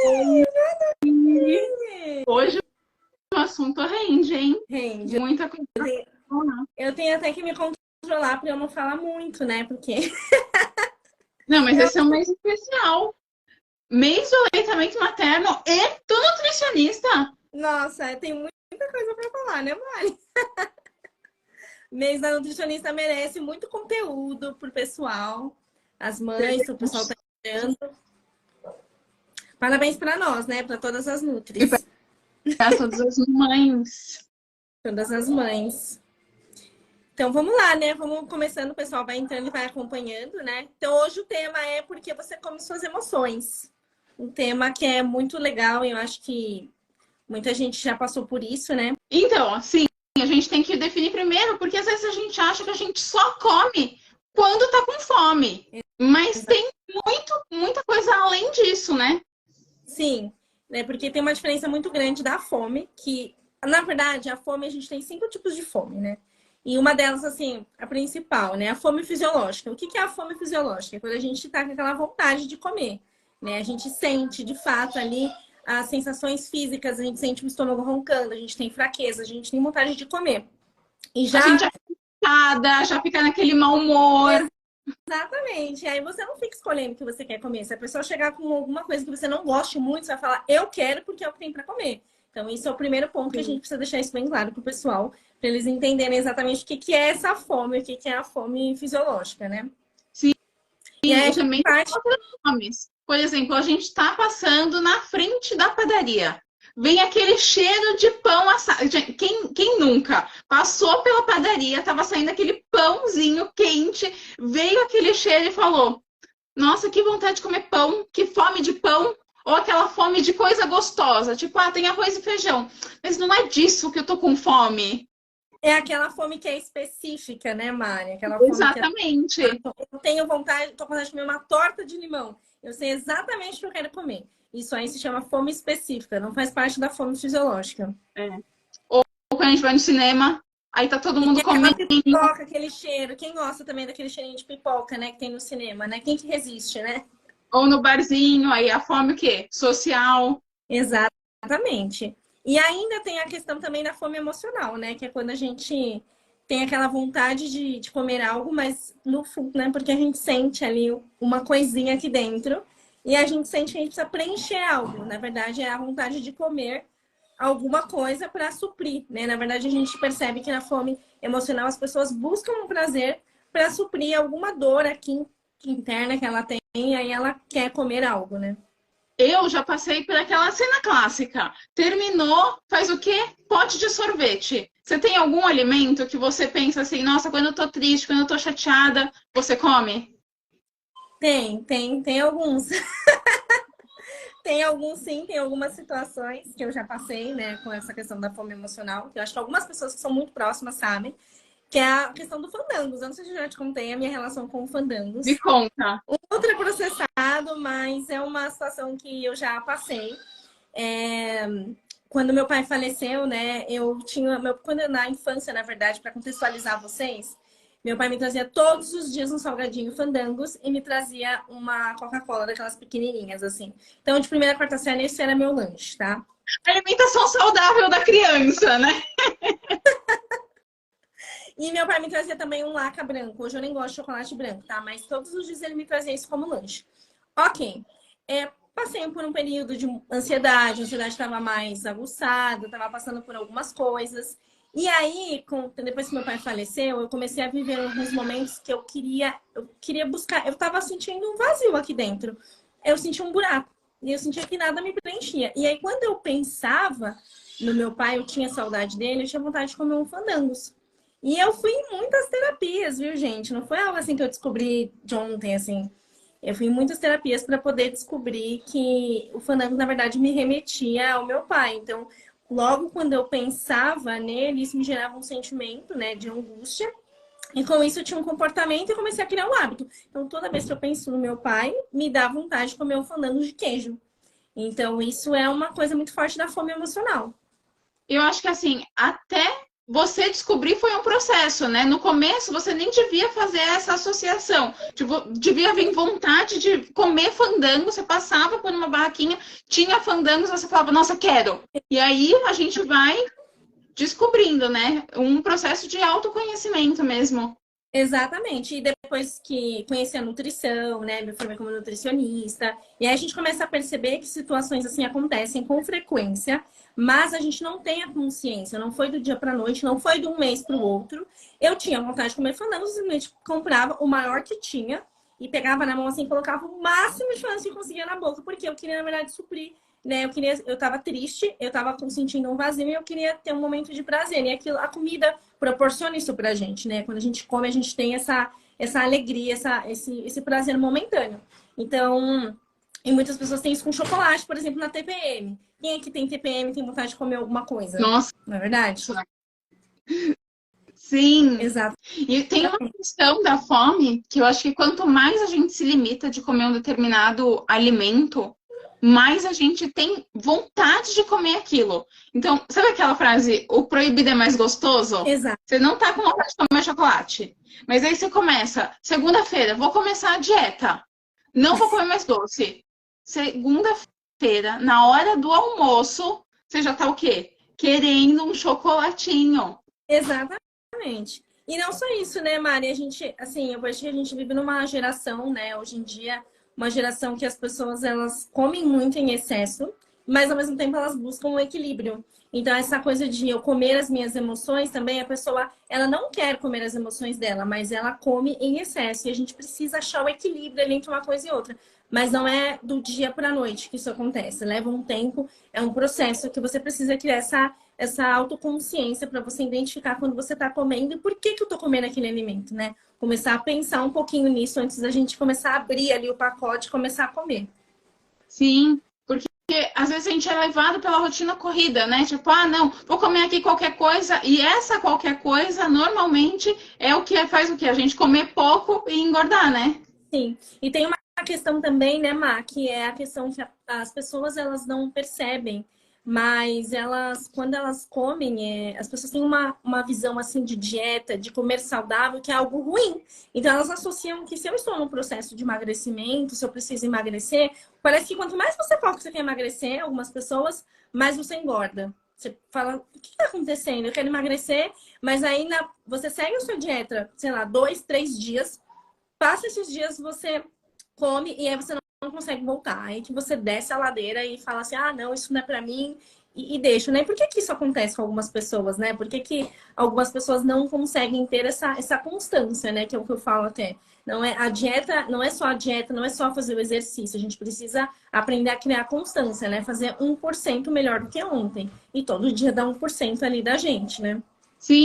Oi, hoje o assunto rende, hein? Rende. Muita coisa Eu pra tenho, falar. eu tenho até que me controlar para eu não falar muito, né? Porque Não, mas eu, esse é um mês especial. Mês do aleitamento materno e do nutricionista. nossa, tem muita coisa para falar, né, Mari? Mês da nutricionista merece muito conteúdo pro pessoal, as mães, o pessoal tá olhando. Parabéns para nós, né? Para todas as E nutris, para todas as mães. todas as mães. Então vamos lá, né? Vamos começando, o pessoal vai entrando e vai acompanhando, né? Então hoje o tema é porque você come suas emoções. Um tema que é muito legal e eu acho que muita gente já passou por isso, né? Então, assim, a gente tem que definir primeiro, porque às vezes a gente acha que a gente só come quando tá com fome. Mas tem muita coisa além disso, né? Sim, né? Porque tem uma diferença muito grande da fome, que, na verdade, a fome, a gente tem 5 tipos de fome, né? E uma delas, assim, a principal, né? A fome fisiológica. O que é a fome fisiológica? É quando a gente tá com aquela vontade de comer, né? A gente sente, de fato, ali as sensações físicas, a gente sente o estômago roncando, a gente tem fraqueza, a gente tem vontade de comer. E A já gente já fica cansada, já fica naquele mau humor. Exatamente. Aí você não fica escolhendo o que você quer comer. Se a pessoa chegar com alguma coisa que você não goste muito, você vai falar, eu quero porque é o que tem para comer. Então, isso é o primeiro ponto que a gente precisa deixar isso bem claro pro pessoal, para eles entenderem exatamente o que é essa fome, o que é a fome fisiológica, né? Sim, E aí a e gente também tem parte. outros nomes. Por exemplo, a gente está passando na frente da padaria. Vem aquele cheiro de pão assado. Quem nunca passou pela padaria, estava saindo aquele pãozinho quente, veio aquele cheiro e falou: nossa, que vontade de comer pão, que fome de pão, ou aquela fome de coisa gostosa, tipo, ah, tem arroz e feijão. Mas não é disso que eu tô com fome. É aquela fome que é específica, né, Mari? Aquela fome que Exatamente. eu tenho vontade, tô com vontade de comer uma torta de limão. Eu sei exatamente o que eu quero comer. Isso aí se chama fome específica, não faz parte da fome fisiológica. É. Ou quando a gente vai no cinema, aí tá todo E mundo aquela comendo. pipoca, aquele cheiro. Quem gosta também daquele cheirinho de pipoca, né? Que tem no cinema, né? Quem que resiste, né? Ou no barzinho, aí a fome o quê? Social. Exatamente. E ainda tem a questão também da fome emocional, né? Que é quando a gente tem aquela vontade de comer algo, mas no fundo, né? Porque a gente sente ali uma coisinha aqui dentro e a gente sente que a gente precisa preencher algo. Na verdade, é a vontade de comer alguma coisa para suprir, né? Na verdade, a gente percebe que na fome emocional as pessoas buscam um prazer para suprir alguma dor aqui interna que ela tem, e aí ela quer comer algo, né? Eu já passei por aquela cena clássica. Terminou, faz o quê? Pote de sorvete. Você tem algum alimento que você pensa assim, nossa, quando eu tô triste, quando eu tô chateada, você come? Tem alguns. Tem alguns sim, tem algumas situações que eu já passei, né, com essa questão da fome emocional, que eu acho que algumas pessoas que são muito próximas sabem, que é a questão do fandangos. Eu não sei se eu já te contei a minha relação com o Me fandangos. conta. Ultraprocessado, mas é uma situação que eu já passei. É, quando meu pai faleceu, né, eu tinha, quando na infância, na verdade, para contextualizar vocês, meu pai me trazia todos os dias um salgadinho Fandangos e me trazia uma Coca-Cola daquelas pequenininhas, assim. Então, de primeira a quarta série, esse era meu lanche, tá? Alimentação saudável da criança, né? E meu pai me trazia também um laca branco. Hoje eu nem gosto de chocolate branco, tá? Mas todos os dias ele me trazia isso como lanche. Ok. Passei por um período de ansiedade, a ansiedade estava mais aguçada, estava passando por algumas coisas. E aí, depois que meu pai faleceu, eu comecei a viver alguns momentos que eu queria buscar. Eu estava sentindo um vazio aqui dentro. Eu sentia um buraco. E eu sentia que nada me preenchia. E aí, quando eu pensava no meu pai, eu tinha saudade dele, eu tinha vontade de comer um fandangos. E eu fui em muitas terapias, viu, gente? Não foi algo assim que eu descobri de ontem, assim. Eu fui em muitas terapias para poder descobrir que o fandango, na verdade, me remetia ao meu pai. Então, logo quando eu pensava nele, isso me gerava um sentimento, né, de angústia. E com isso eu tinha um comportamento e comecei a criar um hábito. Então, toda vez que eu penso no meu pai, me dá vontade de comer um fandango de queijo. Então, isso é uma coisa muito forte da fome emocional. Eu acho que assim, até você descobrir foi um processo, né? No começo, você nem devia fazer essa associação. Tipo, devia vir vontade de comer fandango. Você passava por uma barraquinha, tinha fandangos, você falava, nossa, quero. E aí a gente vai descobrindo, né? Um processo de autoconhecimento mesmo. Exatamente. E depois que conheci a nutrição, né? Me formei como nutricionista. E aí a gente começa a perceber que situações assim acontecem com frequência, mas a gente não tem a consciência. Não foi do dia para noite, não foi de um mês para o outro. Eu tinha vontade de comer fandango, simplesmente comprava o maior que tinha e pegava na mão assim, colocava o máximo de fandango que conseguia na boca, porque eu queria, na verdade, suprir, né? Eu tava triste, eu tava sentindo um vazio e eu queria ter um momento de prazer. E aquilo, a comida proporciona isso pra gente, né? Quando a gente come, a gente tem essa alegria, esse prazer momentâneo. Então, e muitas pessoas têm isso com chocolate, por exemplo, na TPM. Quem é que tem TPM e tem vontade de comer alguma coisa? Nossa, não é verdade? sim. Exato. E tem uma questão da fome que eu acho que quanto mais a gente se limita de comer um determinado alimento, mais a gente tem vontade de comer aquilo. Então, sabe aquela frase, o proibido é mais gostoso? Exato. Você não tá com vontade de comer chocolate. Mas aí você começa, segunda-feira, vou começar a dieta. Não vou comer mais doce. Segunda-feira, na hora do almoço, você já tá o quê? Querendo um chocolatinho. Exatamente. E não só isso, né, Mari? A gente, assim, eu acho que a gente vive numa geração, né, hoje em dia, uma geração que as pessoas, elas comem muito em excesso, mas ao mesmo tempo elas buscam um equilíbrio. Então, essa coisa de eu comer as minhas emoções também, a pessoa, ela não quer comer as emoções dela, mas ela come em excesso. E a gente precisa achar o equilíbrio ali entre uma coisa e outra. Mas não é do dia para a noite que isso acontece. Leva um tempo, é um processo que você precisa criar essa autoconsciência para você identificar quando você está comendo e por que eu estou comendo aquele alimento, né? Começar a pensar um pouquinho nisso antes da gente começar a abrir ali o pacote e começar a comer. Sim, porque às vezes a gente é levado pela rotina corrida, né? Tipo, ah, não, vou comer aqui qualquer coisa. E essa qualquer coisa, normalmente, é o que faz o quê? A gente comer pouco e engordar, né? Sim. E tem uma questão também, né, Má, que é a questão que as pessoas elas não percebem, mas elas, quando elas comem, as pessoas têm uma visão assim de dieta, de comer saudável, que é algo ruim. Então elas associam que se eu estou num processo de emagrecimento, se eu preciso emagrecer, parece que quanto mais você fala que você quer emagrecer, algumas pessoas, mais você engorda. Você fala, o que está acontecendo? Eu quero emagrecer, mas aí você segue a sua dieta, sei lá, 2, 3 dias, passa esses dias, você come e aí você não consegue voltar. Aí que você desce a ladeira e fala assim, ah, não, isso não é pra mim, e deixa, né? Por que que isso acontece com algumas pessoas, né? Por que que algumas pessoas não conseguem ter essa constância, né? Que é o que eu falo até. Não é a dieta, não é só a dieta, não é só fazer o exercício. A gente precisa aprender a criar constância, né? Fazer 1% melhor do que ontem. E todo dia dá 1% ali da gente, né? Sim.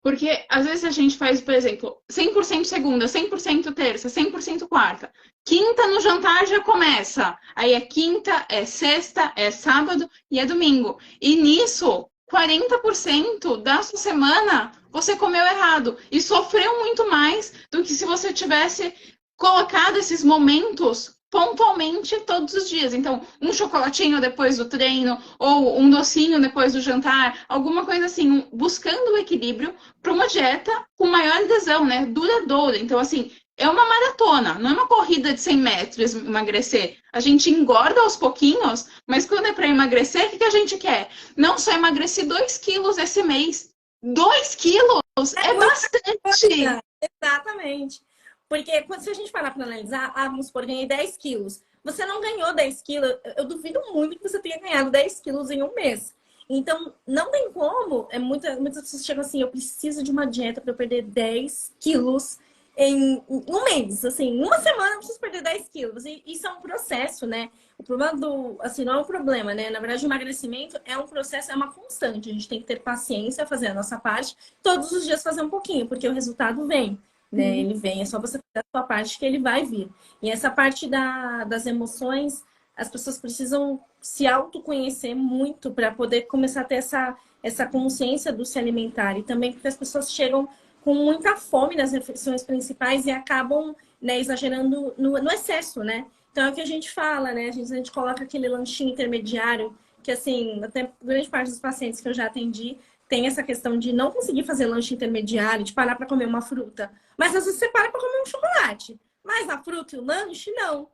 Porque às vezes a gente faz, por exemplo, 100% segunda, 100% terça, 100% quarta. Quinta no jantar já começa. Aí é quinta, é sexta, é sábado e é domingo. E nisso, 40% da sua semana você comeu errado. E sofreu muito mais do que se você tivesse colocado esses momentos pontualmente todos os dias. Então, um chocolatinho depois do treino, ou um docinho depois do jantar, alguma coisa assim, buscando o equilíbrio para uma dieta com maior adesão, né? Duradoura. Então, assim, é uma maratona, não é uma corrida de 100 metros emagrecer. A gente engorda aos pouquinhos, mas quando é para emagrecer, o que a gente quer? Não só emagrecer 2 quilos esse mês. 2 quilos é bastante! Exatamente. Porque se a gente parar para analisar, vamos supor, ganhei 10 quilos. Você não ganhou 10 quilos, eu duvido muito que você tenha ganhado 10 quilos em um mês. Então, não tem como. Muitas pessoas chegam assim, eu preciso de uma dieta para eu perder 10 quilos em um mês. Assim, em uma semana eu preciso perder 10 quilos. E isso é um processo, né? O problema assim, não é um problema, né? Na verdade, o emagrecimento é um processo, é uma constante. A gente tem que ter paciência, fazer a nossa parte, todos os dias fazer um pouquinho, porque o resultado vem. Né? Ele vem, é só você fazer a sua parte que ele vai vir. E essa parte das emoções, as pessoas precisam se autoconhecer muito para poder começar a ter essa consciência do se alimentar. E também porque as pessoas chegam com muita fome nas refeições principais e acabam, né, exagerando no excesso, né? Então é o que a gente fala, né? A gente coloca aquele lanchinho intermediário, que assim, até grande parte dos pacientes que eu já atendi tem essa questão de não conseguir fazer lanche intermediário, de parar para comer uma fruta. Mas às vezes você para para comer um chocolate. Mas a fruta e o lanche, não.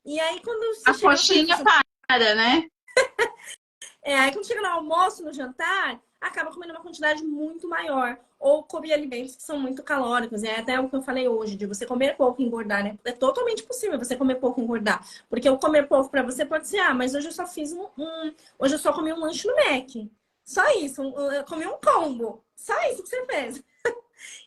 E aí, quando você A chega coxinha para, né? aí quando chega no almoço, no jantar, acaba comendo uma quantidade muito maior. Ou come alimentos que são muito calóricos. É até o que eu falei hoje, de você comer pouco e engordar, né? É totalmente possível você comer pouco e engordar. Porque o comer pouco para você pode ser, mas hoje eu só fiz hoje eu só comi um lanche no Mac. Só isso, eu comi um combo. Só isso que você fez.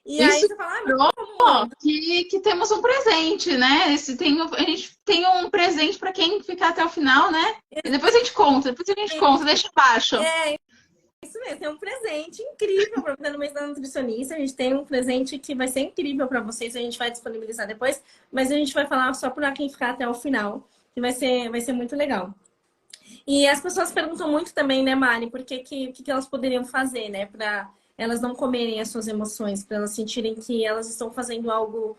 E aí Isso você fala, mas como muito? que temos um presente, né? A gente tem um presente para quem ficar até o final, né? E depois a gente conta, deixa abaixo. É, isso mesmo, tem um presente incrível para você no mês da nutricionista. A gente tem um presente que vai ser incrível para vocês, a gente vai disponibilizar depois, mas a gente vai falar só para quem ficar até o final, que vai ser muito legal. E as pessoas perguntam muito também, né, Mari, por que elas poderiam fazer, né, para elas não comerem as suas emoções, para elas sentirem que elas estão fazendo algo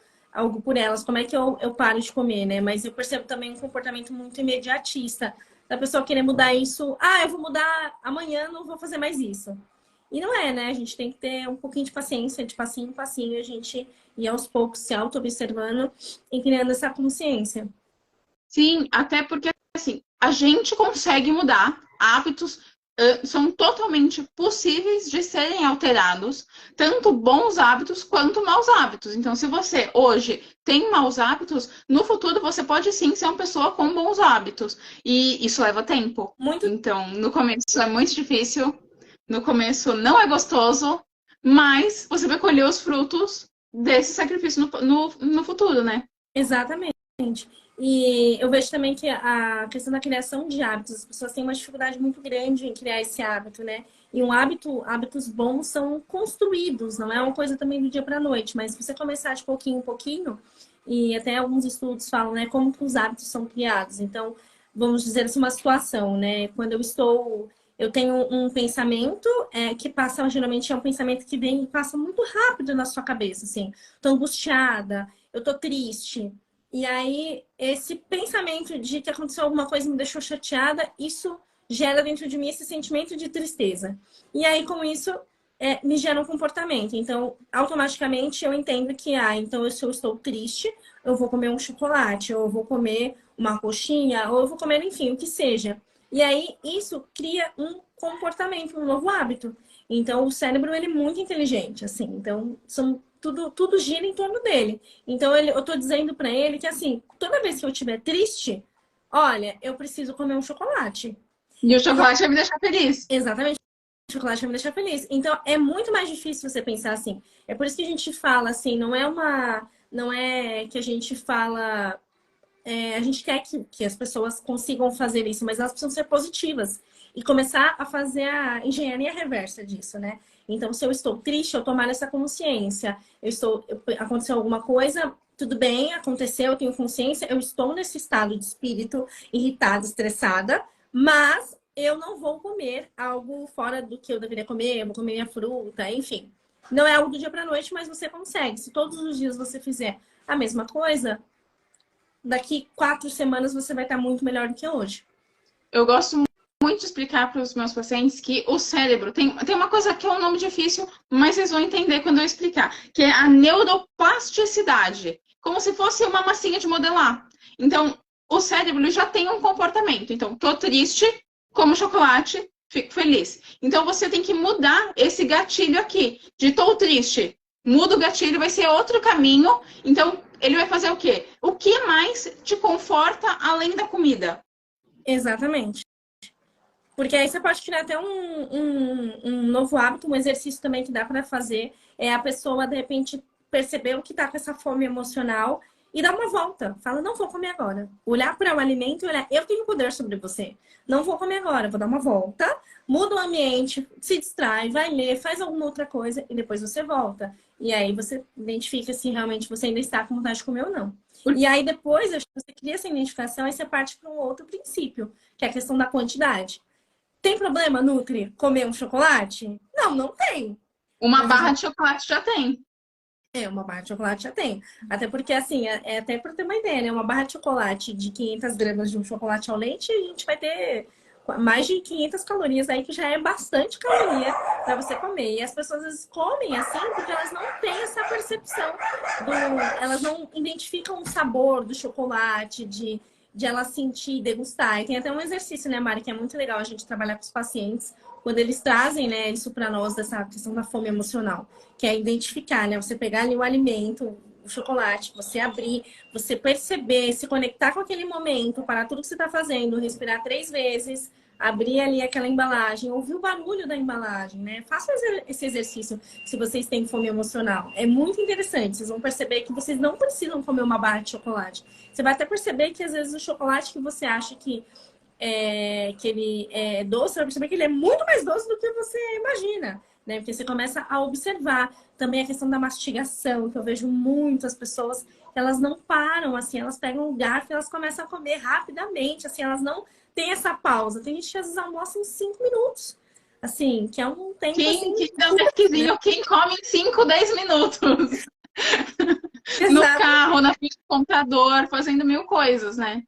por elas. Como é que eu paro de comer, né? Mas eu percebo também um comportamento muito imediatista da pessoa querer mudar isso. Eu vou mudar amanhã, não vou fazer mais isso. E não é, né? A gente tem que ter um pouquinho de paciência, de passinho em passinho, a gente ir aos poucos se auto-observando e criando essa consciência. Sim, até porque assim, a gente consegue mudar hábitos, são totalmente possíveis de serem alterados, tanto bons hábitos quanto maus hábitos. Então, se você hoje tem maus hábitos, no futuro você pode sim ser uma pessoa com bons hábitos. E isso leva tempo. Muito. Então, no começo é muito difícil, no começo não é gostoso, mas você vai colher os frutos desse sacrifício no futuro, né? Exatamente. E eu vejo também que a questão da criação de hábitos, as pessoas têm uma dificuldade muito grande em criar esse hábito, né? E hábitos bons são construídos, não é uma coisa também do dia para a noite, mas se você começar de pouquinho em pouquinho, e até alguns estudos falam, né, como que os hábitos são criados. Então, vamos dizer assim, uma situação, né? Quando eu tenho um pensamento que passa, geralmente é um pensamento que vem e passa muito rápido na sua cabeça, assim. Tô angustiada, eu tô triste. E aí, esse pensamento de que aconteceu alguma coisa e me deixou chateada, isso gera dentro de mim esse sentimento de tristeza. E aí, com isso, me gera um comportamento. Então, automaticamente, eu entendo que, então, se eu estou triste, eu vou comer um chocolate, ou eu vou comer uma coxinha, ou eu vou comer, enfim, o que seja. E aí, isso cria um comportamento, um novo hábito. Então, o cérebro, ele é muito inteligente, assim. Então, tudo gira em torno dele. Então, eu tô dizendo para ele que, assim, toda vez que eu estiver triste, olha, eu preciso comer um chocolate. E o chocolate vai me deixar feliz. Exatamente. O chocolate vai me deixar feliz. Então, é muito mais difícil você pensar assim. É por isso que a gente fala assim, não é que a gente fala... a gente quer que as pessoas consigam fazer isso, mas elas precisam ser positivas. E começar a fazer a engenharia reversa disso, né? Então, se eu estou triste, eu tomar essa consciência. Aconteceu alguma coisa, tudo bem, aconteceu, eu tenho consciência, eu estou nesse estado de espírito irritada, estressada, mas eu não vou comer algo fora do que eu deveria comer, eu vou comer minha fruta, enfim. Não é algo do dia para noite, mas você consegue. Se todos os dias você fizer a mesma coisa, daqui 4 semanas você vai estar muito melhor do que hoje. Eu gosto muito de explicar para os meus pacientes que o cérebro tem uma coisa que é um nome difícil, mas vocês vão entender quando eu explicar, que é a neuroplasticidade, como se fosse uma massinha de modelar. Então, o cérebro já tem um comportamento. Então, tô triste, como chocolate, fico feliz. Então, você tem que mudar esse gatilho aqui, de tô triste. Muda o gatilho, vai ser outro caminho. Então, ele vai fazer o quê? O que mais te conforta além da comida? Exatamente. Porque aí você pode criar até um novo hábito, um exercício também que dá para fazer. É a pessoa, de repente, perceber o que tá com essa fome emocional e dar uma volta. Fala, não vou comer agora. Olhar para o alimento e olhar, eu tenho poder sobre você. Não vou comer agora, vou dar uma volta, muda o ambiente, se distrai, vai ler, faz alguma outra coisa e depois você volta. E aí você identifica se realmente você ainda está com vontade de comer ou não. E aí depois, acho que você cria essa identificação, aí você parte para um outro princípio, que é a questão da quantidade. Tem problema, Nutri, comer um chocolate? Não, não tem. Uma barra de chocolate já tem. Uma barra de chocolate já tem. Até porque, assim, até para ter uma ideia, né? Uma barra de chocolate de 500 gramas de um chocolate ao leite, a gente vai ter mais de 500 calorias aí, que já é bastante caloria para você comer. E as pessoas às vezes comem assim porque elas não têm essa percepção elas não identificam o sabor do chocolate, de ela sentir, degustar. E tem até um exercício, né, Mari, que é muito legal a gente trabalhar com os pacientes quando eles trazem, né, isso para nós, dessa questão da fome emocional, que é identificar, né, você pegar ali o alimento, o chocolate, você abrir, você perceber, se conectar com aquele momento, parar tudo que você está fazendo, respirar 3 vezes, abrir ali aquela embalagem, ouvir o barulho da embalagem, né? Façam esse exercício se vocês têm fome emocional. É muito interessante. Vocês vão perceber que vocês não precisam comer uma barra de chocolate. Você vai até perceber que às vezes o chocolate que você acha que ele é doce, você vai perceber que ele é muito mais doce do que você imagina, né? Porque você começa a observar também a questão da mastigação, que eu vejo muitas pessoas, elas não param, assim, elas pegam o garfo e elas começam a comer rapidamente, assim, elas não têm essa pausa. Tem gente que às vezes almoça em 5 minutos, assim, que é um tempo assim... Quem dá um pesquisinho, quem come em 5, 10 minutos. No carro, na frente do computador, fazendo mil coisas, né?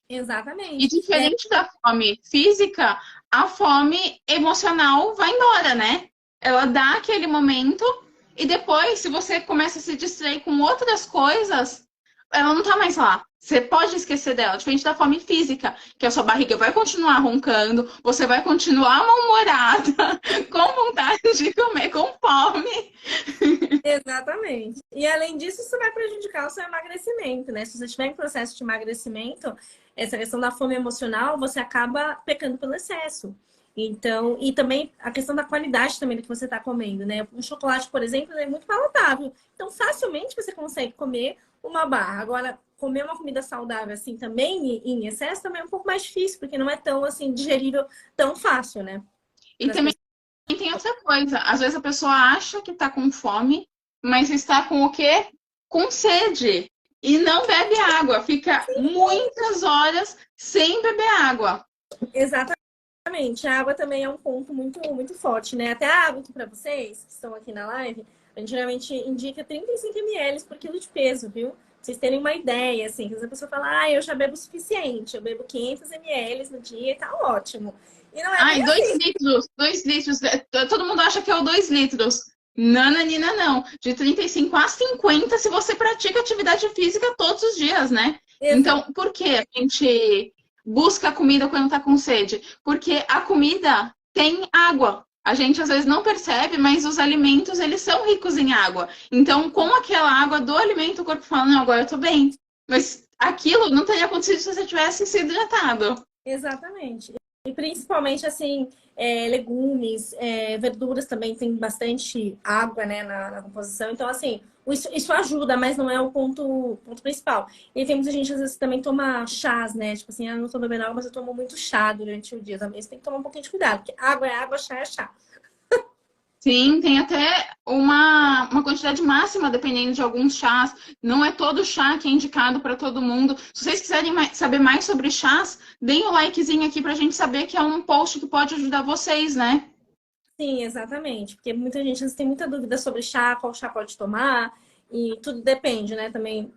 E Exatamente. diferente da fome física, a fome emocional vai embora, né? Ela dá aquele momento e depois, se você começa a se distrair com outras coisas, ela não tá mais lá. Você pode esquecer dela, diferente da fome física, que a sua barriga vai continuar roncando, você vai continuar mal-humorada, com vontade de comer, com fome. Exatamente. E além disso, isso vai prejudicar o seu emagrecimento, né? Se você estiver em processo de emagrecimento, essa questão da fome emocional, você acaba pecando pelo excesso. Então, e também a questão da qualidade também do que você está comendo, né? Um chocolate, por exemplo, é muito palatável. Então, facilmente você consegue comer uma barra. Agora, comer uma comida saudável assim também em excesso também é um pouco mais difícil, porque não é tão assim digerível tão fácil, né? E também tem outra coisa. Às vezes a pessoa acha que tá com fome, mas está com o quê? Com sede. E não bebe água. Fica muitas horas sem beber água. Exatamente. A água também é um ponto muito, muito forte, né? Até a água aqui para vocês, que estão aqui na live, a gente geralmente indica 35 ml por quilo de peso, viu? Pra vocês terem uma ideia, assim, que a pessoa fala, eu já bebo o suficiente, eu bebo 500 ml no dia e tá ótimo. E não é Ai, bem 2 assim. litros, 2 litros. Todo mundo acha que é o 2 litros. Nananina, não. De 35 a 50 se você pratica atividade física todos os dias, né? Então, por que a gente busca a comida quando tá com sede? Porque a comida tem água. A gente às vezes não percebe, mas os alimentos, eles são ricos em água. Então, com aquela água do alimento, o corpo fala, não, agora eu tô bem. Mas aquilo não teria acontecido se você tivesse sido hidratado. Exatamente. E principalmente, assim, legumes, verduras também tem bastante água, né, na composição. Então, assim, isso ajuda, mas não é o ponto principal. E tem muita gente, às vezes, também toma chás, né? Tipo assim, eu não tô bebendo água, mas eu tomo muito chá durante o dia também. Você tem que tomar um pouquinho de cuidado, porque água é água, chá é chá. Sim, tem até uma quantidade máxima, dependendo de alguns chás. Não é todo chá que é indicado para todo mundo. Se vocês quiserem saber mais sobre chás, deem o likezinho aqui para a gente saber que é um post que pode ajudar vocês, né? Sim, exatamente. Porque muita gente às vezes, tem muita dúvida sobre chá, qual chá pode tomar. E tudo depende, né? Também,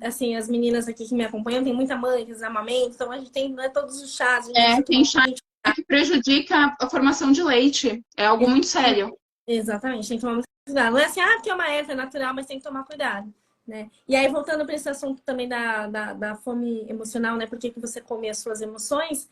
assim, as meninas aqui que me acompanham, tem muita mãe que amamentam, então a gente tem, não é todos os chás, a gente precisa tomar Tem um chá pouquinho de que prejudica a formação de leite. É algo muito sério. Exatamente, tem que tomar muito cuidado. Não é assim, porque é uma erva natural, mas tem que tomar cuidado, né? E aí, voltando para esse assunto também da fome emocional, né? Por que você come as suas emoções?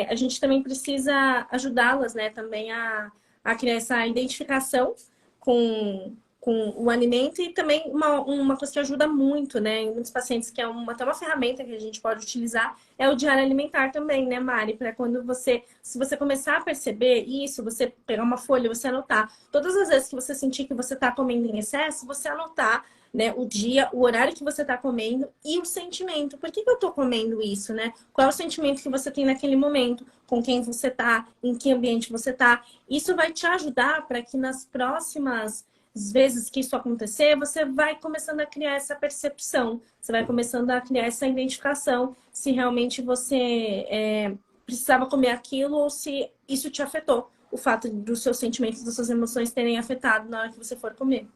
A gente também precisa ajudá-las, né? Também a criar essa identificação com o alimento e também uma coisa que ajuda muito, né? Em muitos pacientes, que é até uma ferramenta que a gente pode utilizar, é o diário alimentar também, né, Mari? Para quando se você começar a perceber isso, você pegar uma folha, você anotar. Todas as vezes que você sentir que você está comendo em excesso, você anotar, né, o dia, o horário que você está comendo e o sentimento. Por que eu estou comendo isso, né? Qual é o sentimento que você tem naquele momento? Com quem você está? Em que ambiente você está? Isso vai te ajudar para que nas próximas vezes que isso acontecer, você vai começando a criar essa percepção, você vai começando a criar essa identificação se realmente você precisava comer aquilo ou se isso te afetou, o fato dos seus sentimentos, das suas emoções terem afetado na hora que você for comer.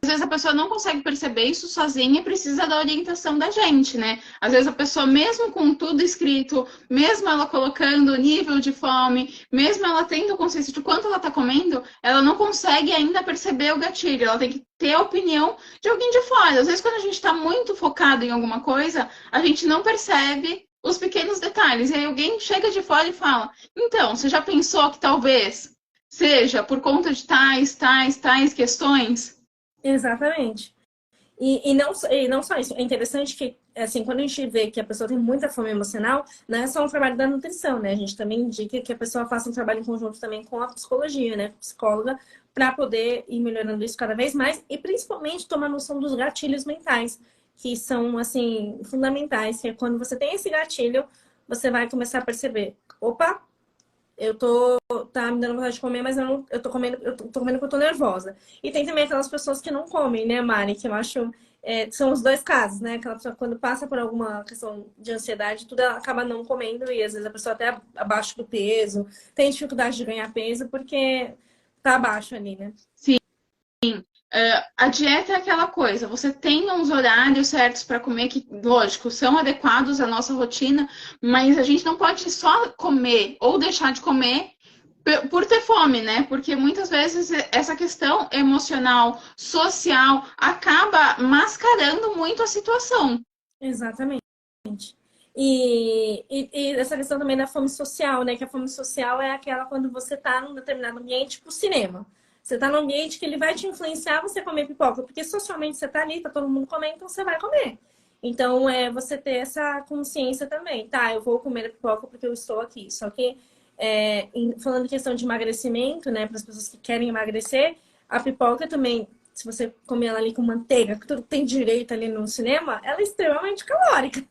vezes a pessoa não consegue perceber isso sozinha e precisa da orientação da gente, né? Às vezes a pessoa, mesmo com tudo escrito, mesmo ela colocando o nível de fome, mesmo ela tendo consciência de quanto ela está comendo, ela não consegue ainda perceber o gatilho. Ela tem que ter a opinião de alguém de fora. Às vezes, quando a gente está muito focado em alguma coisa, a gente não percebe os pequenos detalhes. E aí alguém chega de fora e fala: então, você já pensou que talvez seja por conta de tais questões? Exatamente. E não só isso, é interessante que, assim, quando a gente vê que a pessoa tem muita fome emocional, não é só um trabalho da nutrição, né? A gente também indica que a pessoa faça um trabalho em conjunto também com a psicologia, né? Psicóloga, para poder ir melhorando isso cada vez mais e principalmente tomar noção dos gatilhos mentais, que são, assim, fundamentais, que é quando você tem esse gatilho, você vai começar a perceber, opa, tá me dando vontade de comer, mas eu tô comendo porque eu tô nervosa. E tem também aquelas pessoas que não comem, né, Mari? Que eu acho, são os dois casos, né? Aquela pessoa quando passa por alguma questão de ansiedade, tudo ela acaba não comendo e às vezes a pessoa até abaixo do peso, tem dificuldade de ganhar peso porque tá abaixo ali, né? Sim. A dieta é aquela coisa, você tem uns horários certos para comer que, lógico, são adequados à nossa rotina, mas a gente não pode só comer ou deixar de comer por ter fome, né? Porque muitas vezes essa questão emocional, social, acaba mascarando muito a situação. Exatamente. E essa questão também da fome social, né? Que a fome social é aquela quando você tá num determinado ambiente, tipo cinema. Você tá num ambiente que ele vai te influenciar você comer pipoca, porque socialmente você tá ali, tá todo mundo comendo, então você vai comer. Então, é você ter essa consciência também. Tá, eu vou comer a pipoca porque eu estou aqui. Só que, falando em questão de emagrecimento, né, para as pessoas que querem emagrecer, a pipoca também, se você comer ela ali com manteiga, que tudo tem direito ali no cinema, ela é extremamente calórica.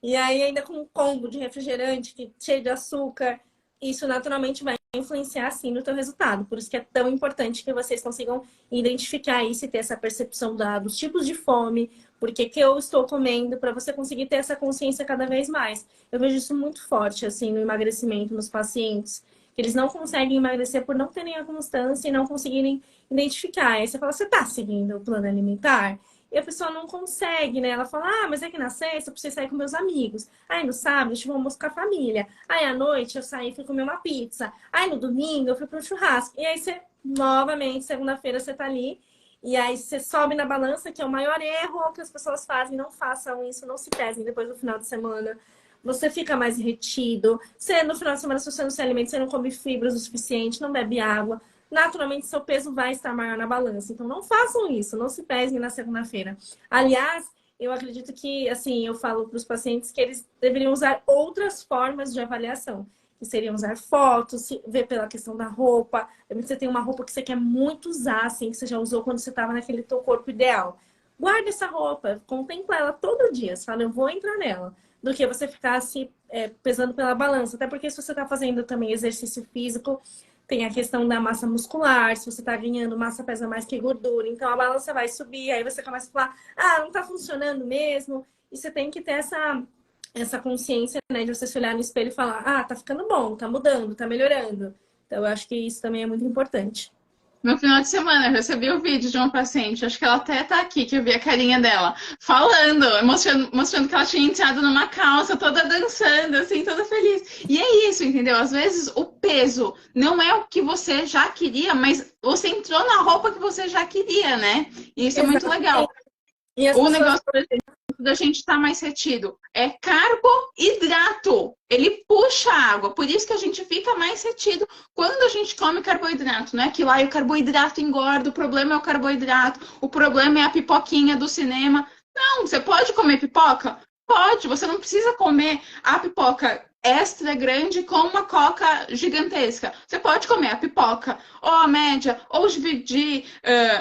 E aí, ainda com um combo de refrigerante que cheio de açúcar, isso naturalmente vai influenciar sim no teu resultado. Por isso que é tão importante que vocês consigam identificar isso e ter essa percepção dos tipos de fome, porque que eu estou comendo, para você conseguir ter essa consciência cada vez mais. Eu vejo isso muito forte assim no emagrecimento nos pacientes, que eles não conseguem emagrecer por não terem a constância e não conseguirem identificar. Aí você fala, você está seguindo o plano alimentar? E a pessoa não consegue, né? Ela fala, ah, mas é que na sexta eu preciso sair com meus amigos. Aí no sábado eu tive um almoço com a família. Aí à noite eu saí e fui comer uma pizza. Aí no domingo eu fui para um churrasco. E aí você, novamente, segunda-feira você tá ali. E aí você sobe na balança, que é o maior erro que as pessoas fazem. Não façam isso, não se pesem depois do final de semana. Você fica mais retido. Você, no final de semana, se você não se alimenta, você não come fibras o suficiente, não bebe água, naturalmente seu peso vai estar maior na balança. Então não façam isso, não se pesem na segunda-feira. Aliás, eu acredito que, assim, eu falo para os pacientes que eles deveriam usar outras formas de avaliação, que seriam usar fotos, ver pela questão da roupa. Você tem uma roupa que você quer muito usar, assim, que você já usou quando você estava naquele teu corpo ideal. Guarda essa roupa, contempla ela todo dia. Você fala, eu vou entrar nela. Do que você ficar se pesando pela balança. Até porque se você está fazendo também exercício físico, tem a questão da massa muscular, se você tá ganhando, massa pesa mais que gordura. Então a balança vai subir, aí você começa a falar, ah, não tá funcionando mesmo. E você tem que ter essa consciência, né, de você se olhar no espelho e falar, ah, tá ficando bom, tá mudando, tá melhorando. Então eu acho que isso também é muito importante. No final de semana, eu recebi o vídeo de uma paciente, acho que ela até tá aqui, que eu vi a carinha dela, falando, mostrando que ela tinha entrado numa calça, toda dançando, assim, toda feliz. E é isso, entendeu? Às vezes o peso não é o que você já queria, mas você entrou na roupa que você já queria, né? E isso é muito legal. E as O pessoas... negócio, por exemplo, da gente estar mais retido é carboidrato. Ele puxa a água, por isso que a gente fica mais retido quando a gente come carboidrato. Não é que lá o carboidrato engorda, o problema é o carboidrato, o problema é a pipoquinha do cinema. Não, você pode comer pipoca? Pode, você não precisa comer a pipoca extra grande com uma coca gigantesca. Você pode comer a pipoca, ou a média, ou dividir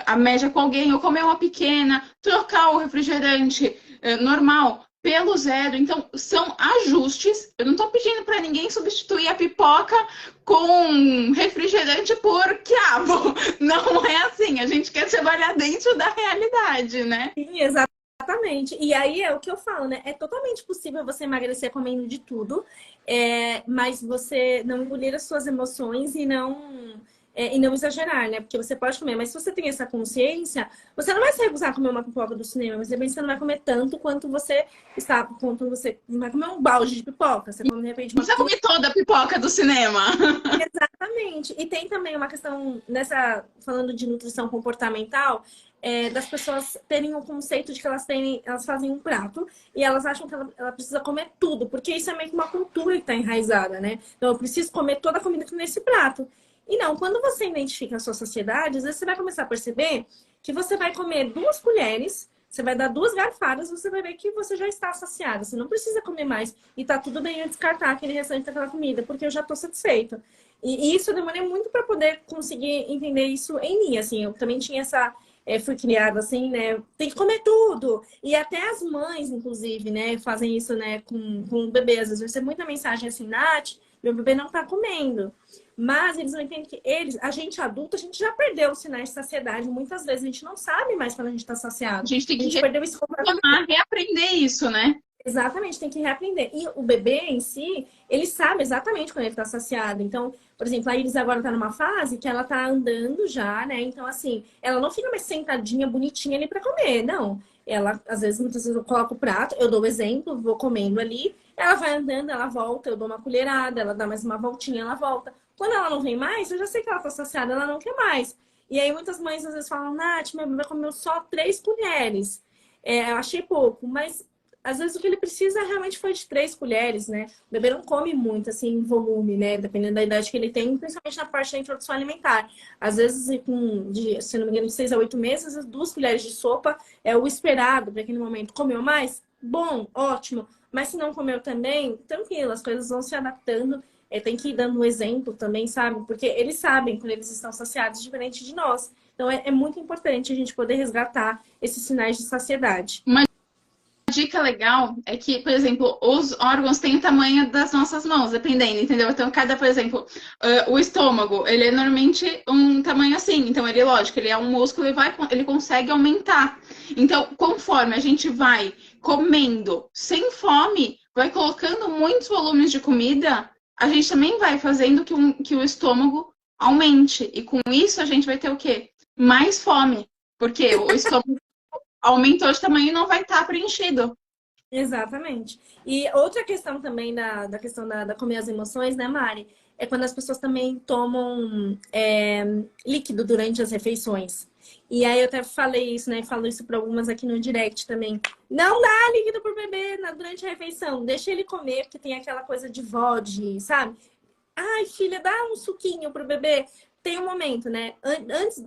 a média com alguém, ou comer uma pequena, trocar o refrigerante normal pelo zero. Então, são ajustes. Eu não estou pedindo para ninguém substituir a pipoca com refrigerante por quiabo. Não é assim. A gente quer trabalhar dentro da realidade, né? Sim, exatamente. E aí é o que eu falo, né? É totalmente possível você emagrecer comendo de tudo, mas você não engolir as suas emoções e não e não exagerar, né? Porque você pode comer, mas se você tem essa consciência, você não vai se recusar a comer uma pipoca do cinema, mas de repente você não vai comer tanto quanto você não vai comer um balde de pipoca. Você come, de repente, Não uma precisa comer toda a pipoca do cinema. Exatamente. E tem também uma questão, falando de nutrição comportamental, das pessoas terem o conceito de que elas fazem um prato e elas acham que ela precisa comer tudo, porque isso é meio que uma cultura que está enraizada, né? Então eu preciso comer toda a comida que tem nesse prato. E não, quando você identifica a sua saciedade, às vezes você vai começar a perceber que você vai comer 2 colheres, você vai dar 2 garfadas, você vai ver que você já está saciada. Você não precisa comer mais. E tá tudo bem eu descartar aquele restante daquela comida, porque eu já estou satisfeita. E isso eu demorei muito para poder conseguir entender isso em mim, assim. Eu também tinha fui criada assim, né? Tem que comer tudo. E até as mães, inclusive, né, fazem isso, né, com o bebê. Às vezes eu recebo muita mensagem assim, Nath, meu bebê não tá comendo. Mas eles não entendem que a gente adulto, a gente já perdeu os sinais de saciedade. Muitas vezes a gente não sabe mais quando a gente está A saciado. gente tem A que gente perdeu isso completamente. reaprender isso, né? Exatamente, tem que reaprender. E o bebê em si, ele sabe exatamente quando ele está saciado. Então, por exemplo, a Iris agora está numa fase que ela está andando já, né? Então, assim, ela não fica mais sentadinha, bonitinha ali para comer, não. Ela, às vezes, muitas vezes eu coloco o prato, eu dou o exemplo, vou comendo ali, ela vai andando, ela volta, eu dou uma colherada, ela dá mais uma voltinha, ela volta. Quando ela não vem mais, eu já sei que ela está saciada, ela não quer mais. E aí muitas mães às vezes falam, Nath, meu bebê comeu só 3 colheres. Eu achei pouco, mas às vezes o que ele precisa realmente foi de 3 colheres, né? O bebê não come muito, assim, em volume, né? Dependendo da idade que ele tem, principalmente na parte da introdução alimentar. Às vezes, se não me engano, de 6 a 8 meses, 2 colheres de sopa é o esperado para aquele momento. Comeu mais? Bom, ótimo. Mas se não comeu também, tranquilo, as coisas vão se adaptando. Tem que ir dando um exemplo também, sabe? Porque eles sabem quando eles estão saciados, diferente de nós. Então, é muito importante a gente poder resgatar esses sinais de saciedade. Dica legal é que, por exemplo, os órgãos têm o tamanho das nossas mãos, dependendo, entendeu? Então, por exemplo, o estômago, ele é normalmente um tamanho assim. Então, ele, lógico, ele é um músculo e ele consegue aumentar. Então, conforme a gente vai comendo sem fome, vai colocando muitos volumes de comida, a gente também vai fazendo que o estômago aumente. E com isso, a gente vai ter o quê? Mais fome. Porque o estômago aumentou de tamanho e não vai estar preenchido. Exatamente. E outra questão também da questão da comer as emoções, né, Mari? É quando as pessoas também tomam líquido durante as refeições. E aí eu até falei isso, né? Falo isso para algumas aqui no direct também. Não dá líquido pro bebê durante a refeição. Deixa ele comer, porque tem aquela coisa de VOD, sabe? Ai, filha, dá um suquinho pro bebê. Tem um momento, né?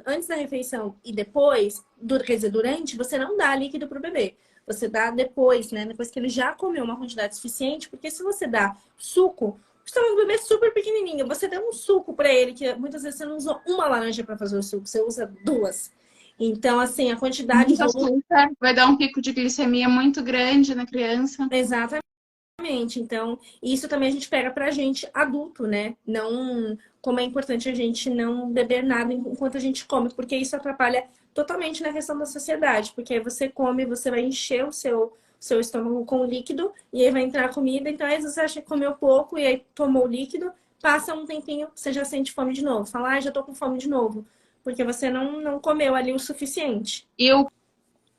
Antes da refeição e depois, quer dizer, durante, você não dá líquido pro bebê. Você dá depois, né? Depois que ele já comeu uma quantidade suficiente, porque se você dá suco, o estômago do bebê é super pequenininho. Você dá um suco para ele, que muitas vezes você não usa uma laranja para fazer o suco, você usa 2. Então, assim, a quantidade Muito açúcar, vai dar um pico de glicemia muito grande na criança. Exatamente. Então, isso também a gente pega pra gente adulto, né? Não, como é importante a gente não beber nada enquanto a gente come, porque isso atrapalha totalmente na questão da saciedade, porque aí você come, você vai encher o seu estômago com líquido e aí vai entrar a comida, então às vezes você acha que comeu pouco e aí tomou o líquido, passa um tempinho, você já sente fome de novo. Fala, já tô com fome de novo, porque você não comeu ali o suficiente. E o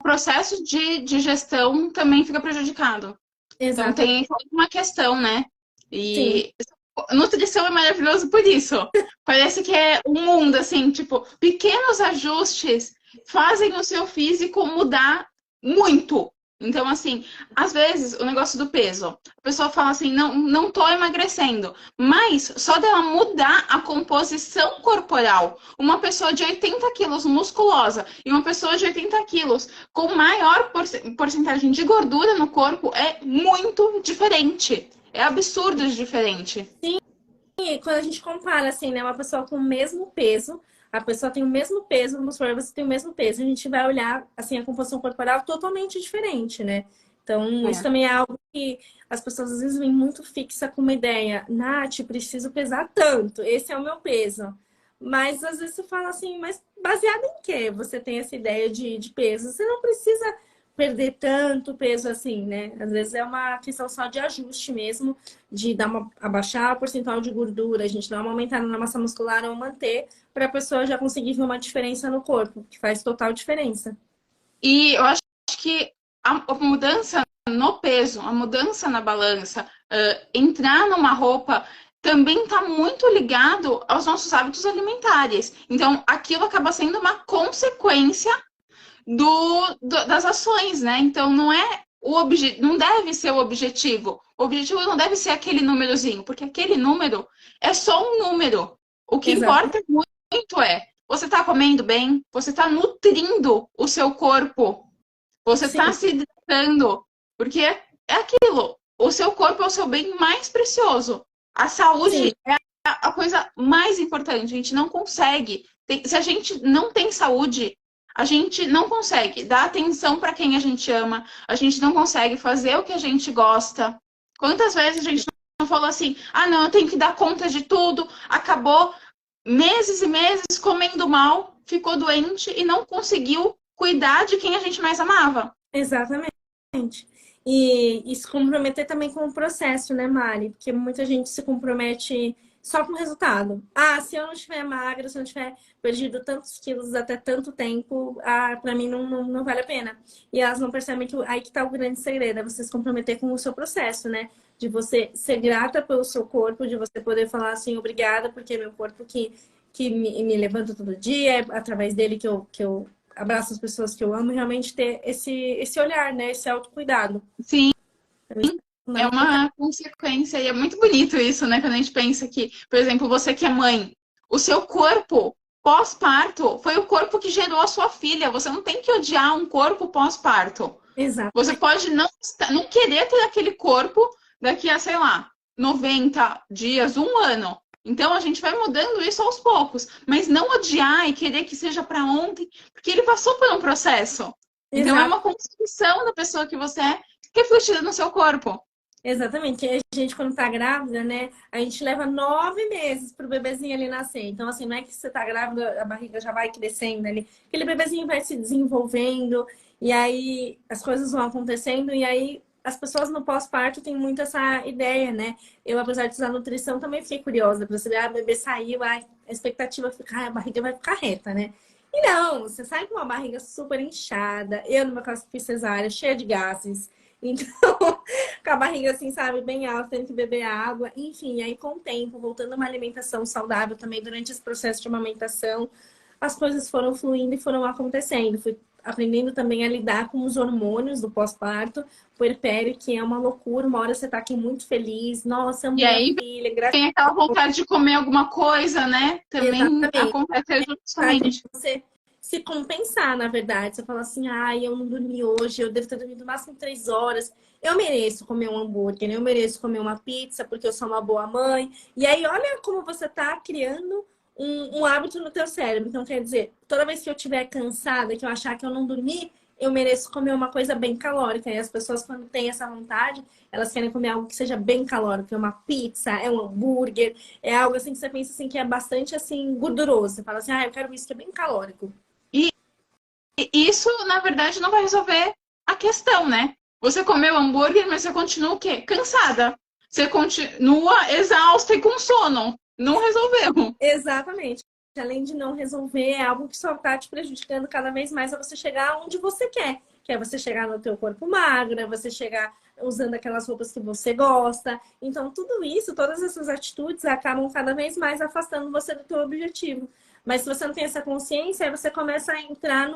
processo de digestão também fica prejudicado. Então tem uma questão, né? E nutrição é maravilhoso por isso. Parece que é um mundo, assim, tipo, pequenos ajustes fazem o seu físico mudar muito. Então, assim, às vezes, o negócio do peso, a pessoa fala assim, não tô emagrecendo. Mas só dela mudar a composição corporal, uma pessoa de 80 quilos musculosa e uma pessoa de 80 quilos com maior porcentagem de gordura no corpo é muito diferente. É absurdo de diferente. Sim, e quando a gente compara, assim, né, uma pessoa com o mesmo peso, a pessoa tem o mesmo peso, vamos supor, você tem o mesmo peso, a gente vai olhar, assim, a composição corporal totalmente diferente, né? Então, isso também é algo que as pessoas às vezes vêm muito fixa com uma ideia. Nath, preciso pesar tanto, esse é o meu peso. Mas às vezes você fala assim, mas baseado em quê você tem essa ideia de peso? Você não precisa perder tanto peso assim, né? Às vezes é uma questão só de ajuste mesmo, de abaixar o percentual de gordura, a gente dar uma aumentada na massa muscular ou manter, para a pessoa já conseguir ver uma diferença no corpo, que faz total diferença. E eu acho que a mudança no peso, a mudança na balança, entrar numa roupa também está muito ligado aos nossos hábitos alimentares. Então, aquilo acaba sendo uma consequência das ações, né? Então, não deve ser o objetivo. O objetivo não deve ser aquele númerozinho, porque aquele número é só um número. O que Exato. importa muito é você está comendo bem, você está nutrindo o seu corpo, você está Sim, se hidratando, porque é aquilo. O seu corpo é o seu bem mais precioso. A sim, saúde é a coisa mais importante. A gente não consegue. Se a gente não tem saúde, a gente não consegue dar atenção para quem a gente ama, a gente não consegue fazer o que a gente gosta. Quantas vezes a gente não falou assim: ah, não, eu tenho que dar conta de tudo, acabou meses e meses comendo mal, ficou doente e não conseguiu cuidar de quem a gente mais amava. exatamente. E se comprometer também com o processo, né, Mari? Porque muita gente se compromete só com o resultado. Ah, se eu não estiver magra, se eu não tiver perdido tantos quilos até tanto tempo, para mim não vale a pena. E elas não percebem que aí que tá o grande segredo, é você se comprometer com o seu processo, né? De você ser grata pelo seu corpo, de você poder falar assim, obrigada, porque é meu corpo que me levanta todo dia, é através dele que eu abraço as pessoas que eu amo, e realmente ter esse olhar, né? Esse autocuidado. Sim, Então, isso é é fundamental. uma consequência e é muito bonito isso, né? Quando a gente pensa que, por exemplo, você que é mãe, o seu corpo pós-parto foi o corpo que gerou a sua filha. Você não tem que odiar um corpo pós-parto. Você Exatamente, pode não querer ter aquele corpo daqui a, sei lá, 90 dias, um ano. Então a gente vai mudando isso aos poucos, mas não odiar e querer que seja para ontem, porque ele passou por um processo. Então é exato, uma construção da pessoa que você é refletida no seu corpo. exatamente. E a gente, quando tá grávida, né? A gente leva 9 meses pro bebezinho ali nascer. Então, assim, não é que você tá grávida, a barriga já vai crescendo ali. Aquele bebezinho vai se desenvolvendo, e aí as coisas vão acontecendo, e aí as pessoas no pós-parto têm muito essa ideia, né? Eu, apesar de usar nutrição, também fiquei curiosa para saber, o bebê saiu, a expectativa fica, a barriga vai ficar reta, né? E não, você sai com uma barriga super inchada. Eu, no meu caso, fiz cesárea, cheia de gases. Então, com a barriga assim, sabe, bem alta, tendo que beber água. Enfim, aí com o tempo, voltando a uma alimentação saudável também durante esse processo de amamentação, as coisas foram fluindo e foram acontecendo. Fui aprendendo também a lidar com os hormônios do pós-parto, puerpério, que é uma loucura. Uma hora você tá aqui muito feliz, nossa, amo E minha aí filha, graças tem a aquela Deus. vontade de comer alguma coisa, né? Também Exatamente. acontece Vontade de justamente. você se compensar, na verdade. Você fala assim, ai, eu não dormi hoje, eu devo ter dormido no máximo 3 horas. Eu mereço comer um hambúrguer, né? Eu mereço comer uma pizza, porque eu sou uma boa mãe. E aí, olha como você tá criando um hábito no teu cérebro. Então, quer dizer, toda vez que eu estiver cansada, que eu achar que eu não dormi, eu mereço comer uma coisa bem calórica. E as pessoas, quando têm essa vontade, elas querem comer algo que seja bem calórico. É uma pizza, é um hambúrguer, é algo assim que você pensa assim que é bastante assim gorduroso. Você fala assim, ah, eu quero isso que é bem calórico. E isso, na verdade, não vai resolver a questão, né? Você comeu hambúrguer, mas você continua o quê? Cansada. Você continua exausta e com sono. Não resolveu. Exatamente. Além de não resolver, é algo que só está te prejudicando cada vez mais a você chegar onde você quer. Que é você chegar no teu corpo magro, é você chegar usando aquelas roupas que você gosta. Então, tudo isso, todas essas atitudes acabam cada vez mais afastando você do teu objetivo. Mas se você não tem essa consciência, aí você começa a entrar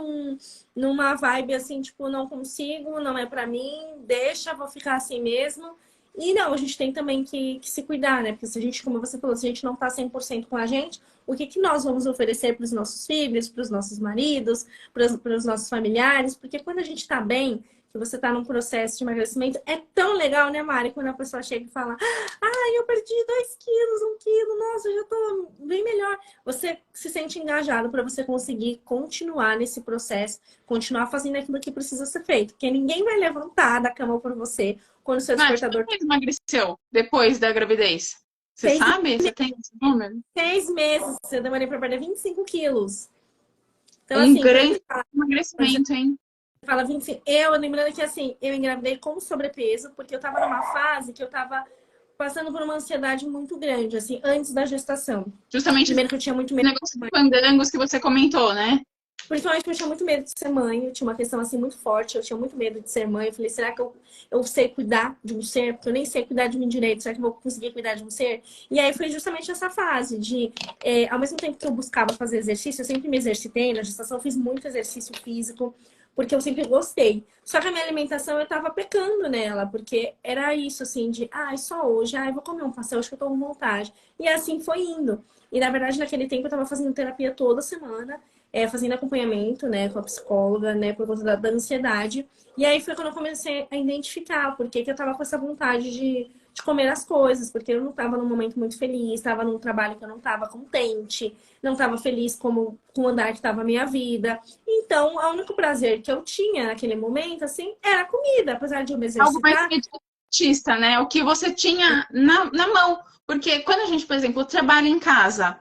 numa vibe assim, tipo, não consigo, não é pra mim, deixa, vou ficar assim mesmo. E não, a gente tem também que se cuidar, né? Porque se a gente, como você falou, se a gente não tá 100% com a gente, o que nós vamos oferecer para os nossos filhos, para os nossos maridos, para os nossos familiares? Porque quando a gente tá bem, que você tá num processo de emagrecimento, é tão legal, né, Mari? Quando a pessoa chega e fala, ai, eu perdi 2 quilos, 1 quilo, nossa, eu já tô bem melhor. Você se sente engajado para você conseguir continuar nesse processo, continuar fazendo aquilo que precisa ser feito. Porque ninguém vai levantar da cama por você quando o seu Nath, despertador quanto emagreceu depois da gravidez? Você fez sabe? Você tem esse número? 6 meses, eu demorei para perder 25 quilos. Então, Um assim, quando grande ele fala, emagrecimento, hein? fala 25. Eu lembrando que assim, eu engravidei com sobrepeso, porque eu tava numa fase que eu tava passando por uma ansiedade muito grande, assim, antes da gestação. Justamente esse Primeiro que eu tinha muito medo. negócio dos fandangos que você comentou, né? Principalmente porque eu tinha muito medo de ser mãe, eu tinha uma questão assim muito forte, eu tinha muito medo de ser mãe. Eu falei, será que eu sei cuidar de um ser? Porque eu nem sei cuidar de mim direito, será que eu vou conseguir cuidar de um ser? E aí foi justamente essa fase de, ao mesmo tempo que eu buscava fazer exercício, eu sempre me exercitei, na gestação eu fiz muito exercício físico, porque eu sempre gostei. Só que a minha alimentação eu tava pecando nela, porque era isso assim, de, só hoje, eu vou comer um pastel, acho que eu tô com vontade. E assim foi indo. E na verdade, naquele tempo eu tava fazendo terapia toda semana, fazendo acompanhamento, né, com a psicóloga, né, por conta da ansiedade. E aí foi quando eu comecei a identificar por que eu tava com essa vontade de comer as coisas, porque eu não tava num momento muito feliz, tava num trabalho que eu não tava contente, não tava feliz com o andar que tava a minha vida. Então, o único prazer que eu tinha naquele momento, assim, era a comida, apesar de eu me Algo mais exercitar. imediatista, né? O que você tinha na mão. Porque quando a gente, por exemplo, trabalha em casa,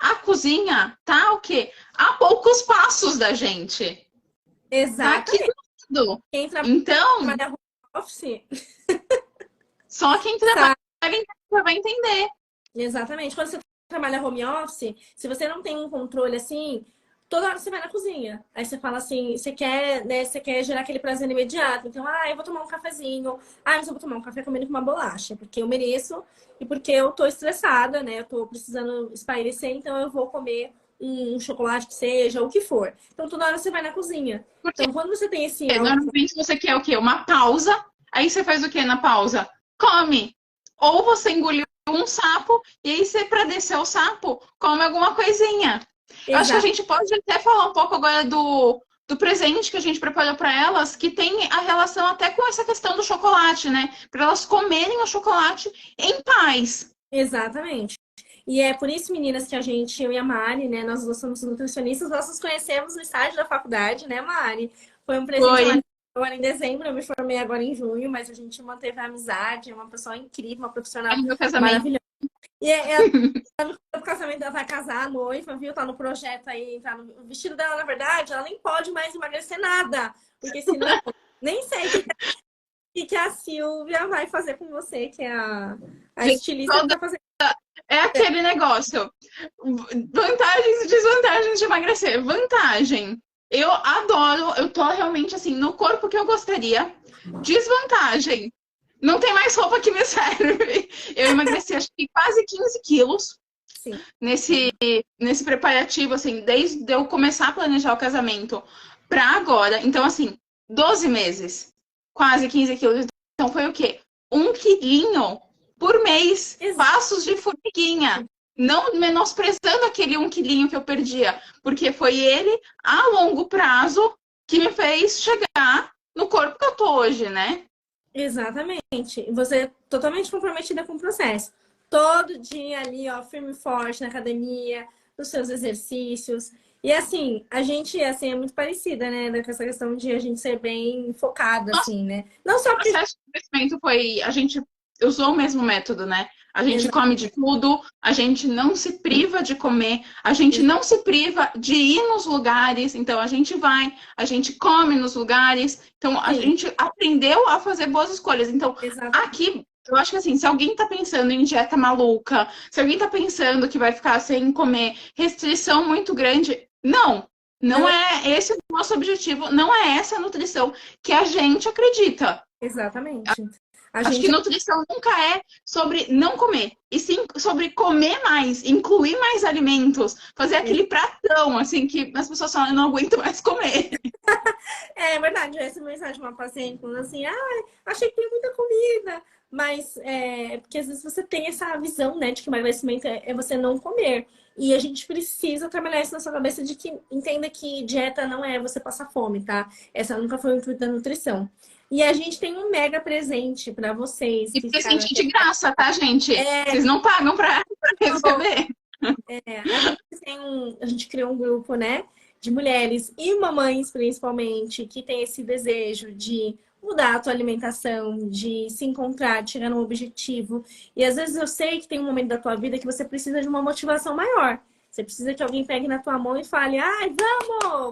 a cozinha tá o quê? A poucos passos da gente. Tá aqui Exatamente. do lado. Quem Então, trabalha home office, só quem trabalha sabe? em casa vai entender. Exatamente. Quando você trabalha home office, se você não tem um controle assim, toda hora você vai na cozinha. Aí você fala assim, você quer, né, você quer gerar aquele prazer imediato. Então, eu vou tomar um cafezinho. Mas eu vou tomar um café comendo com uma bolacha, porque eu mereço e porque eu tô estressada, né? Eu tô precisando espairecer, então eu vou comer um chocolate que seja, o que for. Então, toda hora você vai na cozinha. Porque Então, quando você tem esse normalmente você quer o quê? Uma pausa. Aí você faz o quê na pausa? Come. Ou você engoliu um sapo e aí você, para descer o sapo, come alguma coisinha. Eu acho que a exato, gente pode até falar um pouco agora do presente que a gente preparou para elas, que tem a relação até com essa questão do chocolate, né? Para elas comerem o chocolate em paz. exatamente. E é por isso, meninas, que eu e a Mari, né, nós duas somos nutricionistas, nós nos conhecemos no estágio da faculdade, né, Mari? Foi um presente Foi. agora em dezembro, eu me formei agora em junho, mas a gente manteve a amizade, é uma pessoa incrível, uma profissional No meu casamento. maravilhosa. E ela no casamento, ela vai casar, a noiva, viu? Tá no projeto aí, tá no o vestido dela, na verdade, ela nem pode mais emagrecer nada, porque senão, nem sei o que a Silvia vai fazer com você, que é a Gente, estilista que vai fazer. é aquele negócio. Vantagens e desvantagens de emagrecer. Vantagem. Eu adoro, eu tô realmente assim, no corpo que eu gostaria. Desvantagem. Não tem mais roupa que me serve. Eu emagreci acho que quase 15 quilos Sim. nesse preparativo, assim, desde eu começar a planejar o casamento pra agora. Então, assim, 12 meses, quase 15 quilos. Então, foi o quê? 1 quilinho por mês. Passos de formiguinha. Não menosprezando aquele 1 quilinho que eu perdia, porque foi ele, a longo prazo, que me fez chegar no corpo que eu tô hoje, né? Exatamente. Você é totalmente comprometida com o processo. Todo dia ali, ó, firme e forte na academia, nos seus exercícios. E assim, a gente assim, é muito parecida, né? Com essa questão de a gente ser bem focada, Nosso assim, né? Não só porque. processo de crescimento foi. A gente usou o mesmo método, né? A gente come de tudo, a gente não se priva de comer, a gente não se priva de ir nos lugares, então a gente vai, a gente come nos lugares, então a Sim, gente aprendeu a fazer boas escolhas. Então, exatamente. aqui, eu acho que assim, se alguém tá pensando em dieta maluca, se alguém tá pensando que vai ficar sem comer, restrição muito grande, não. Não Não, é esse o nosso objetivo, não é essa a nutrição que a gente acredita. exatamente. A Acho que gente nutrição nunca é sobre não comer, e sim sobre comer mais, incluir mais alimentos, fazer aquele pratão, assim, que as pessoas falam, eu não aguento mais comer. é verdade, eu recebi mensagem de uma paciente falando assim, achei que tem muita comida, mas porque às vezes você tem essa visão, né, de que emagrecimento é você não comer. E a gente precisa trabalhar isso na sua cabeça de que entenda que dieta não é você passar fome, tá? Essa nunca foi o intuito da nutrição. E a gente tem um mega presente para vocês E que ficaram presente até. de graça, tá, gente? É, Vocês não pagam pra receber. a gente criou um grupo, né, de mulheres e mamães, principalmente, que tem esse desejo de mudar a tua alimentação, de se encontrar, de chegar num objetivo. E às vezes eu sei que tem um momento da tua vida que você precisa de uma motivação maior. Você precisa que alguém pegue na tua mão e fale,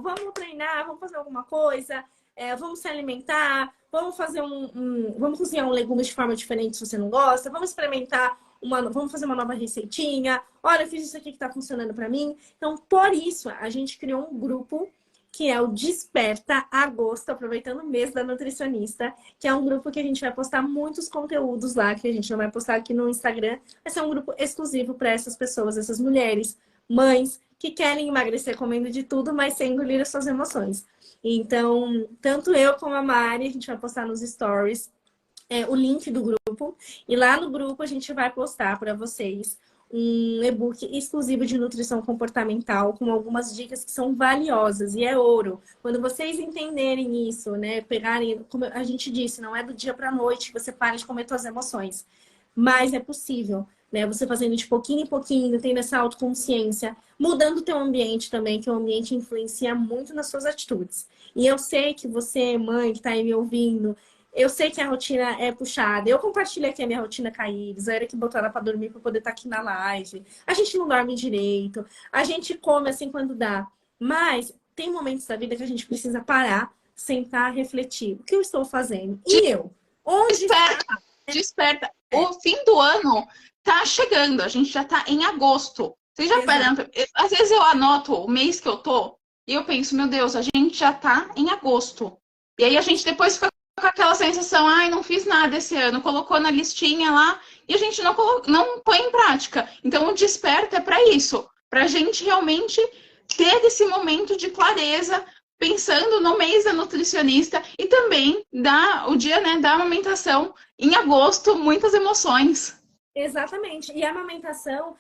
vamos treinar, vamos fazer alguma coisa. vamos se alimentar, vamos fazer vamos cozinhar um legume de forma diferente se você não gosta, vamos experimentar vamos fazer uma nova receitinha. Olha, eu fiz isso aqui que tá funcionando para mim. Então, por isso, a gente criou um grupo que é o Desperta Agosto, aproveitando o mês da nutricionista, que é um grupo que a gente vai postar muitos conteúdos lá, que a gente não vai postar aqui no Instagram. Vai ser um grupo exclusivo para essas pessoas, essas mulheres, mães, que querem emagrecer comendo de tudo, mas sem engolir as suas emoções. Então, tanto eu como a Mari, a gente vai postar nos stories o link do grupo. E lá no grupo a gente vai postar para vocês um e-book exclusivo de nutrição comportamental com algumas dicas que são valiosas e é ouro. Quando vocês entenderem isso, né, pegarem, como a gente disse, não é do dia para a noite que você para de comer suas emoções, mas é possível, né? Você fazendo de pouquinho em pouquinho, tendo essa autoconsciência, mudando o teu ambiente também, que o ambiente influencia muito nas suas atitudes. E eu sei que você, mãe, que está aí me ouvindo, eu sei que a rotina é puxada. Eu compartilho aqui a minha rotina com a Iris. A Eric botou ela pra dormir pra poder estar aqui na live. A gente não dorme direito. A gente come assim quando dá. Mas tem momentos da vida que a gente precisa parar, sentar, refletir. O que eu estou fazendo? E eu? Onde Desperta! Desperta! O fim do ano tá chegando. A gente já tá em agosto. Vocês já param? Às vezes eu anoto o mês que eu tô e eu penso, meu Deus, a gente já tá em agosto. E aí a gente depois fica com aquela sensação, ai, não fiz nada esse ano, colocou na listinha lá e a gente não põe em prática. Então o desperta é para isso, para a gente realmente ter esse momento de clareza, pensando no mês da nutricionista e também o dia, né, da amamentação em agosto, muitas emoções. Exatamente. E a amamentação,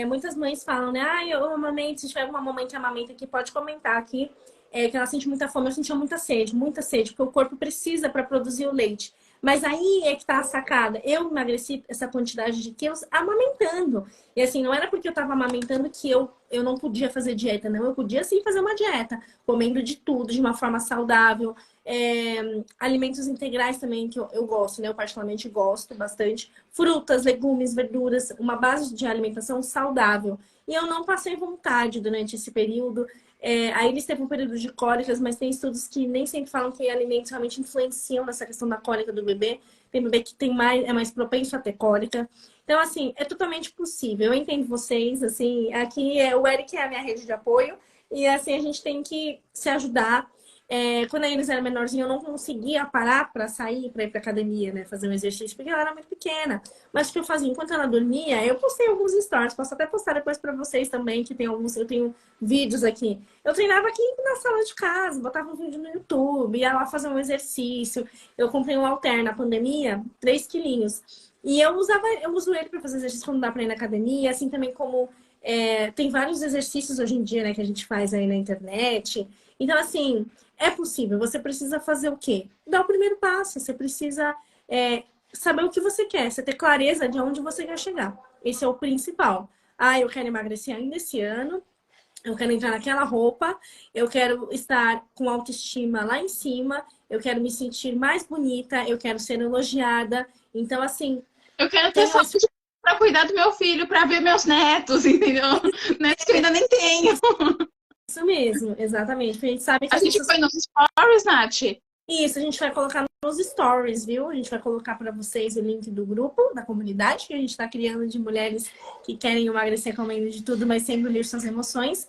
muitas mães falam, né? Ah, eu amamento, se tiver alguma mamãe que amamenta aqui, pode comentar aqui. Que ela sente muita fome, eu sentia muita sede, porque o corpo precisa para produzir o leite. Mas aí é que tá a sacada. Eu emagreci essa quantidade de quilos amamentando. E assim, não era porque eu tava amamentando que eu não podia fazer dieta, não. Eu podia sim fazer uma dieta, comendo de tudo, de uma forma saudável. Alimentos integrais também, que eu gosto, né? Eu particularmente gosto bastante. Frutas, legumes, verduras, uma base de alimentação saudável. E eu não passei vontade durante esse período. Aí eles teve um período de cólicas, mas tem estudos que nem sempre falam que alimentos realmente influenciam nessa questão da cólica do bebê. Tem bebê que é mais propenso a ter cólica. Então, assim, é totalmente possível. Eu entendo vocês, assim, aqui o Eric é a minha rede de apoio. E, assim, a gente tem que se ajudar. Quando eles eram menorzinhos, eu não conseguia parar para sair, para ir para academia, né? Fazer um exercício, porque ela era muito pequena. Mas o que eu fazia enquanto ela dormia, eu postei alguns stories, posso até postar depois para vocês também, que tem alguns, eu tenho vídeos aqui. Eu treinava aqui na sala de casa, botava um vídeo no YouTube, ia lá fazer um exercício. Eu comprei um halter na pandemia, 3 quilinhos. E eu uso ele para fazer exercício quando dá para ir na academia, assim também como tem vários exercícios hoje em dia, né, que a gente faz aí na internet. Então, assim, é possível. Você precisa fazer o quê? Dar o primeiro passo. Você precisa saber o que você quer. Você ter clareza de onde você quer chegar. Esse é o principal. Ah, eu quero emagrecer ainda esse ano. Eu quero entrar naquela roupa. Eu quero estar com autoestima lá em cima. Eu quero me sentir mais bonita. Eu quero ser elogiada. Então, assim... Eu quero ter saúde para cuidar do meu filho, para ver meus netos, entendeu? Netos que eu ainda nem tenho. Isso mesmo, exatamente. Porque a gente sabe que a gente foi nos stories, Nath? Isso, a gente vai colocar nos stories, viu? A gente vai colocar para vocês o link do grupo, da comunidade, que a gente está criando de mulheres que querem emagrecer comendo de tudo, mas sem engolir suas emoções.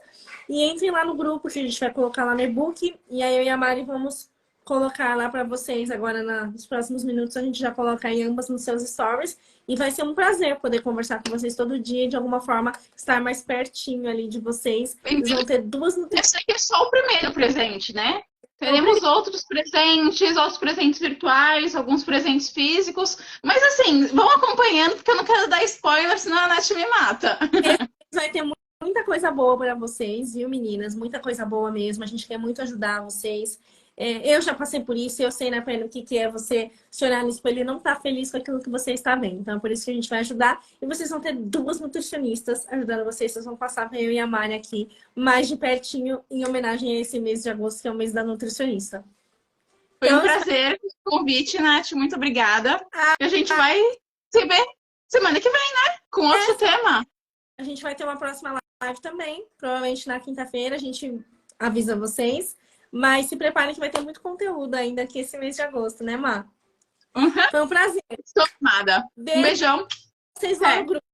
E entrem lá no grupo, que a gente vai colocar lá no e-book. E aí eu e a Mari vamos colocar lá para vocês agora nos próximos minutos. A gente já coloca aí ambas nos seus stories. E vai ser um prazer poder conversar com vocês todo dia e, de alguma forma, estar mais pertinho ali de vocês. Eles vão ter duas nutrições. Eu sei que é só o primeiro presente, né? Teremos outros presentes virtuais, alguns presentes físicos. Mas, assim, vão acompanhando, porque eu não quero dar spoiler, senão a Nath me mata. Vai ter muita coisa boa para vocês, viu, meninas? Muita coisa boa mesmo. A gente quer muito ajudar vocês. Eu já passei por isso, eu sei, né, Pena, o que é você se olhar no espelho e não estar feliz com aquilo que você está vendo. Então, é por isso que a gente vai ajudar. E vocês vão ter 2 nutricionistas ajudando vocês. Vocês vão passar para eu e a Mari aqui mais de pertinho, em homenagem a esse mês de agosto, que é o mês da nutricionista. Foi um prazer o convite, Nath. Muito obrigada. E a gente vai se ver semana que vem, né? Com outro tema. A gente vai ter uma próxima live também. Provavelmente na quinta-feira a gente avisa vocês. Mas se preparem que vai ter muito conteúdo ainda aqui esse mês de agosto, né, Má? Uhum. Foi um prazer. Estou amada. Um beijão. Vocês lá no grupo.